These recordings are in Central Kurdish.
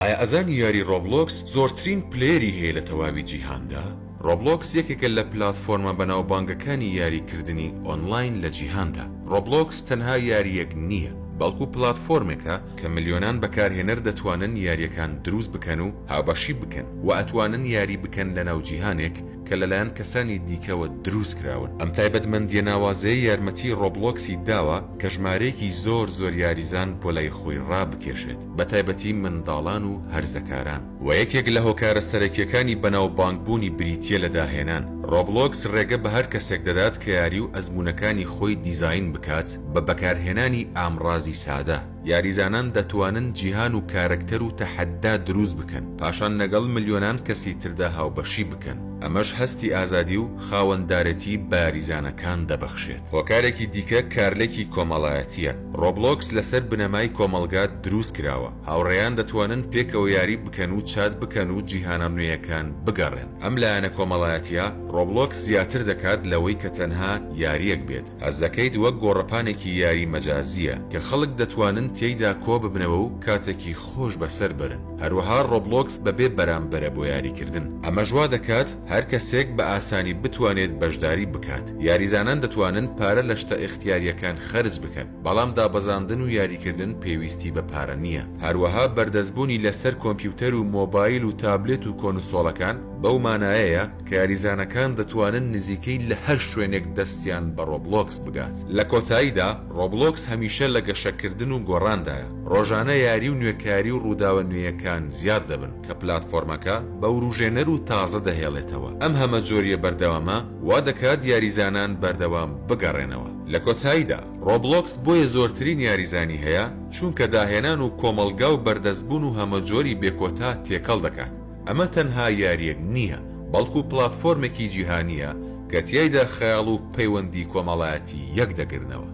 ئایا ئەزانی یاری ڕۆبلۆکس زۆرترین پلێری هەیە لە تەواوی جیهاندا؟ ڕۆبلۆکس یەکێکە لە پلاتفۆرمە بەناوبانگەکانی یاریکردنی ئۆنلاین لە جیهاندا. ڕۆبلۆکس تەنها یاریەک نییە، بەڵکو پلاتفۆرمێکە کە ملیۆنان بەکارهێنەر دەتوانن یاریەکان دروست بکەن و هاوبەشی بکەن و ئەتوانن یاری بکەن لە ناو جیهانێک کە لەلایەن کەسانی دیکەوە دروست کراون. ئەم تایبەتمەندیە ناوازەیە یارمەتی ڕۆبلۆکسی داوە کە ژمارەیەکی زۆر یاریزان بۆ لای خۆی ڕابکێشێت، بە تایبەتی منداڵان و هەرزەکاران. و یەکێک لە هۆکارە سەرەکیەکانی بەناوبانگبوونی بریتیە لە داهێنان. ڕۆبلۆکس ڕێگە بە هەر کەسێک دەدات کە یاری و ئەزمونەکانی خۆی دیزاین بکات بە بەکارهێنانی ئامڕازی سادە. یاریزانان دەتوانن جیهان و کارکتەر و تەحەدا دروست بکەن، پاشان لەگەڵ ملیۆنان کەسی تردا هاوبەشی بکەن. ئەمەش هەستی ئازادی و خاوەنددارەتی بە یاریزانەکان دەبەخشێت. هۆکارێکی دیکە کارلێکی کۆمەڵایەتیە. ڕۆبلۆکس لەسەر بنەمای کۆمەڵگات دروست کراوە. هاوڕێیان دەتوانن پێکەوە یاری بکەن و چات بکەن و جیهانە نوێیەکان بگەڕێن. ئەم لایەنە کۆمەڵایەتیە ڕۆبلۆکس زیاتر دەکات لەوەی کە تەنها یاریەک بێت. هەز دەکەیت وەک گۆڕەپانێکی یاری مەجازیە کە خەڵک دەتوانن تێیدا کۆ ببنەوە و کاتێکی خۆش بەسەر برن. هەروەها ڕۆبلۆکس بەبێ بەرامبەرە بۆ یاریکردن. ئەمەش وا دەکات هەر کەسێک بە ئاسانی بتوانێت بەشداری بکات. یاریزانان دەتوانن پارە لە شتە ئیختیاریەکان خەرج بکەن، بەڵام دابەزاندن و یاریکردن پێویستی بە پارە نییە. هەروەها بەردەستبوونی لەسەر کۆمپیوتەر و مۆبایل و تابلێت و کۆنسۆڵەکان بەو مانایەیە کە یاریزانەکان دەتوانن نزیکەی لە هەر شوێنێک دەستیان بە ڕۆبلۆکس بگات. لە کۆتاییدا ڕۆبلۆکس هەمیشە لە گەشەکردن و گۆڕاندایە. ڕۆژانە یاری و نوێکاری و ڕووداوە نوێیەکان زیاد دەبن کە پلاتفۆرمەکە بە وروژێنەر و تازە دەهێڵێتەوە. ئەم هەمە جۆریە بەردەوامە وا دەکات یاریزانان بەردەوام بگەڕێنەوە. لە کۆتاییدا ڕۆبلۆکس بۆیە زۆرترین یاریزانی هەیە چونکە داهێنان و کۆمەڵگا و بەردەستبوون و هەمە جۆری بێکۆتا تێکەڵ دەکات. ئەمە تەنها یاریەک نییە، بەڵکو پلاتفۆرمێکی جیهانیە کە تیایدا خەیاڵ و پەیوەندی کۆمەڵایەتی یەک دەگرنەوە.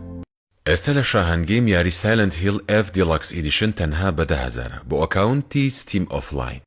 ئێستا لە شاهەنگەیم یاری سایلەنت هیل F دیلەکس ئیدیشن تەنها بە 10,000 بۆ ئەکاونتی ستیم ئۆفلاین.